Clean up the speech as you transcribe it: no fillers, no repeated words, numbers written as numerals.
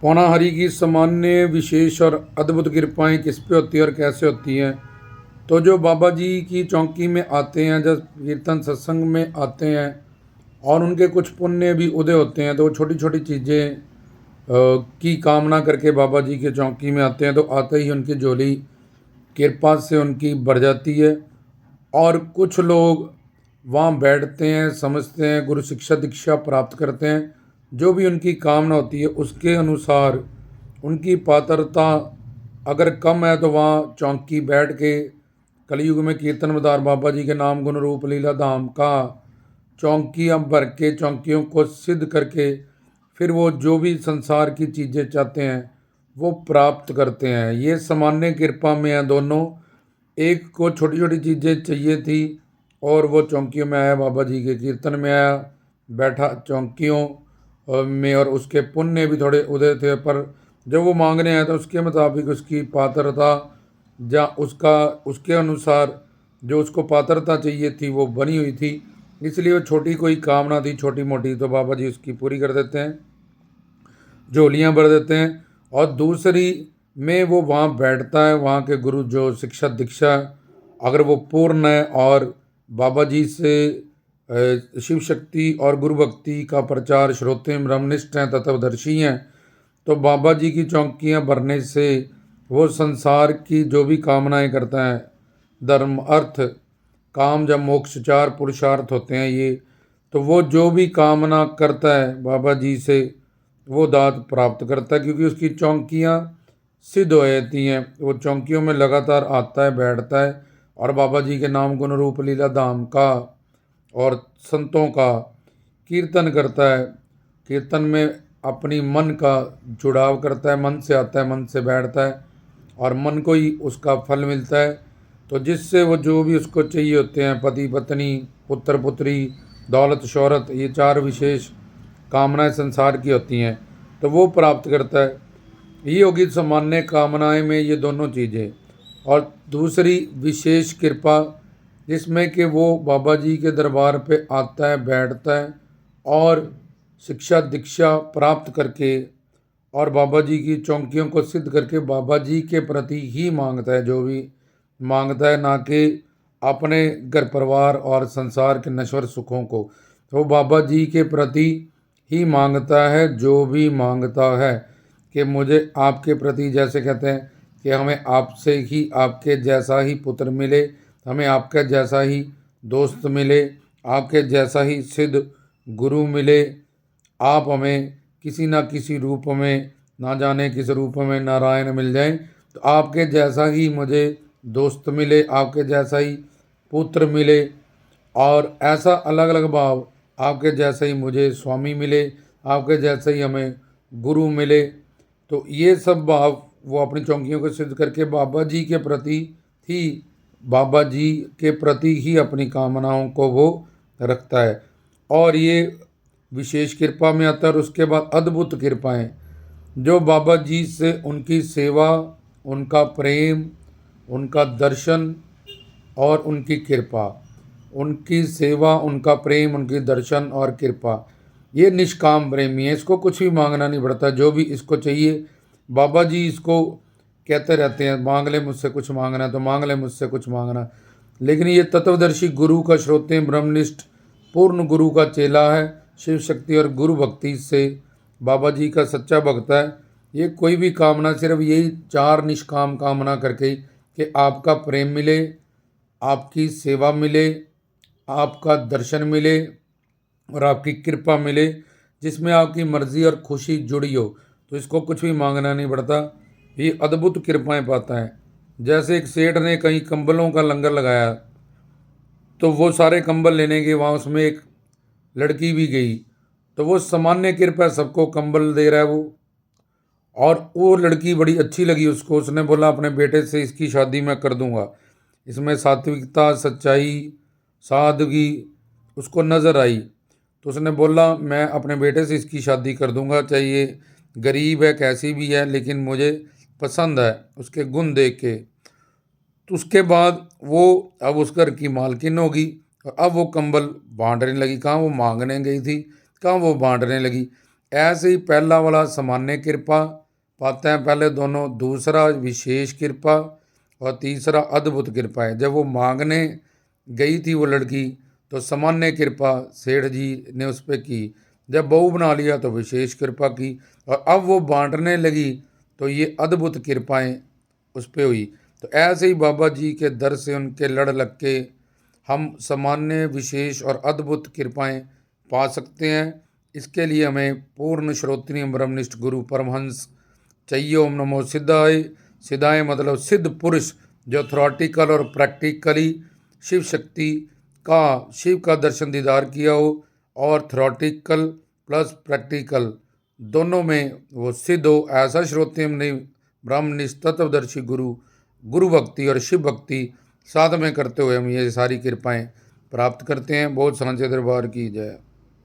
पौनाहरी की सामान्य विशेष और अद्भुत कृपाएं किस पे होती है और कैसे होती हैं। तो जो बाबा जी की चौकी में आते हैं, जब कीर्तन सत्संग में आते हैं और उनके कुछ पुण्य भी उदय होते हैं, तो वो छोटी छोटी चीज़ें की कामना करके बाबा जी के चौकी में आते हैं, तो आते ही उनकी झोली कृपा से उनकी भर जाती है। और कुछ लोग वहाँ बैठते हैं, समझते हैं, गुरु शिक्षा दीक्षा प्राप्त करते हैं, जो भी उनकी कामना होती है उसके अनुसार उनकी पात्रता अगर कम है तो वहाँ चौकी बैठ के कलयुग में कीर्तन मदार बाबा जी के नाम गुण रूप लीला धाम का चौकियाँ भर के चौकियों को सिद्ध करके फिर वो जो भी संसार की चीज़ें चाहते हैं वो प्राप्त करते हैं। ये सामान्य कृपा में है दोनों। एक को छोटी छोटी चीज़ें चाहिए थी और वो चौकियों में आया, बाबा जी के कीर्तन में आया, बैठा चौकियों में, और उसके पुण्य भी थोड़े उदय थे, पर जब वो मांगने आया तो उसके मुताबिक उसकी पात्रता या उसका उसके अनुसार जो उसको पात्रता चाहिए थी वो बनी हुई थी, इसलिए वो छोटी कोई कामना थी छोटी मोटी तो बाबा जी उसकी पूरी कर देते हैं, झोलियाँ भर देते हैं। और दूसरी में वो वहाँ बैठता है, वहाँ के गुरु जो शिक्षा दीक्षा अगर वो पूर्ण है और बाबा जी से शिव शक्ति और गुरु भक्ति का प्रचार श्रोते ब्रह्मनिष्ठ हैं, तत्वदर्शी हैं, तो बाबा जी की चौकियाँ भरने से वो संसार की जो भी कामनाएं करता है, धर्म अर्थ काम जब मोक्ष चार पुरुषार्थ होते हैं ये, तो वो जो भी कामना करता है बाबा जी से वो दात प्राप्त करता है, क्योंकि उसकी चौकियाँ सिद्ध हो जाती हैं। वो चौकियों में लगातार आता है, बैठता है और बाबा जी के नाम गुण रूप लीला धाम का और संतों का कीर्तन करता है। कीर्तन में अपनी मन का जुड़ाव करता है, मन से आता है, मन से बैठता है और मन को ही उसका फल मिलता है। तो जिससे वो जो भी उसको चाहिए होते हैं, पति पत्नी पुत्र पुत्री दौलत शोहरत, ये चार विशेष कामनाएं संसार की होती हैं, तो वो प्राप्त करता है। ये होगी सामान्य कामनाएं में ये दोनों चीज़ें। और दूसरी विशेष कृपा जिसमें कि वो बाबा जी के दरबार पे आता है, बैठता है और शिक्षा दीक्षा प्राप्त करके और बाबा जी की चौकियों को सिद्ध करके बाबा जी के प्रति ही मांगता है, जो भी मांगता है, ना कि अपने घर परिवार और संसार के नश्वर सुखों को। तो बाबा जी के प्रति ही मांगता है जो भी मांगता है, कि मुझे आपके प्रति, जैसे कहते हैं कि हमें आपसे ही आपके जैसा ही पुत्र मिले, हमें आपके जैसा ही दोस्त मिले, आपके जैसा ही सिद्ध गुरु मिले, आप हमें किसी ना किसी रूप में, ना जाने किस रूप में नारायण मिल जाए, तो आपके जैसा ही मुझे दोस्त मिले, आपके जैसा ही पुत्र मिले, और ऐसा अलग अलग भाव, आपके जैसा ही मुझे स्वामी मिले, आपके जैसा ही हमें गुरु मिले। तो ये सब भाव वो अपनी चौकियों को सिद्ध करके बाबा जी के प्रति ही, बाबा जी के प्रति ही अपनी कामनाओं को वो रखता है। और ये विशेष कृपा में आता है। और उसके बाद अद्भुत कृपाएं, जो बाबा जी से उनकी सेवा, उनका प्रेम, उनका दर्शन और उनकी कृपा, उनकी सेवा, उनका प्रेम, उनकी दर्शन और कृपा, ये निष्काम प्रेमी है। इसको कुछ भी मांगना नहीं पड़ता, जो भी इसको चाहिए बाबा जी इसको कहते रहते हैं, मांग ले मुझसे कुछ मांगना है तो मांग ले मुझसे कुछ मांगना। लेकिन ये तत्वदर्शी गुरु का श्रोते ब्रह्मनिष्ठ पूर्ण गुरु का चेला है, शिव शक्ति और गुरु भक्ति से बाबा जी का सच्चा भक्त है। ये कोई भी कामना, सिर्फ यही चार निष्काम कामना करके ही, कि आपका प्रेम मिले, आपकी सेवा मिले, आपका दर्शन मिले और आपकी कृपा मिले, जिसमें आपकी मर्जी और खुशी जुड़ी हो, तो इसको कुछ भी मांगना नहीं पड़ता। ये अद्भुत कृपाएं पाता है। जैसे एक सेठ ने कहीं कंबलों का लंगर लगाया, तो वो सारे कंबल लेने के वहाँ उसमें एक लड़की भी गई, तो वो सामान्य कृपा सबको कंबल दे रहा है वो, और वो लड़की बड़ी अच्छी लगी उसको, उसने बोला अपने बेटे से इसकी शादी मैं कर दूंगा। इसमें सात्विकता, सच्चाई, सादगी उसको नज़र आई, तो उसने बोला मैं अपने बेटे से इसकी शादी कर दूंगा, चाहिए गरीब है कैसी भी है, लेकिन मुझे पसंद है उसके गुण देख के। तो उसके बाद वो अब उस घर की मालकिन होगी, और अब वो कंबल बांटने लगी। कहाँ वो मांगने गई थी, कहाँ वो बांटने लगी। ऐसे ही पहला वाला सामान्य कृपा पाते हैं पहले दोनों, दूसरा विशेष कृपा और तीसरा अद्भुत कृपा है। जब वो मांगने गई थी वो लड़की तो सामान्य कृपा सेठ जी ने उस पर की, जब बहू बना लिया तो विशेष कृपा की, और अब वो बांटने लगी तो ये अद्भुत कृपाएं उस पर हुई। तो ऐसे ही बाबा जी के दर से उनके लड़ लग के हम सामान्य विशेष और अद्भुत कृपाएं पा सकते हैं। इसके लिए हमें पूर्ण श्रोत्रिय ब्रह्मनिष्ठ गुरु परमहंस चाहिए। ओम नमो सिद्धाय। सिद्धाय मतलब सिद्ध पुरुष जो थ्योरेटिकल और प्रैक्टिकली शिव शक्ति का, शिव का दर्शन दीदार किया हो, और थ्योरेटिकल प्लस प्रैक्टिकल दोनों में वो सिद्ध हो, ऐसा श्रोत्रिय नहीं ब्रह्मनिष्ठ तत्वदर्शी गुरु, गुरु भक्ति और शिव भक्ति साथ में करते हुए हम ये सारी कृपाएं प्राप्त करते हैं। बहुत सांचे दरबार की जय।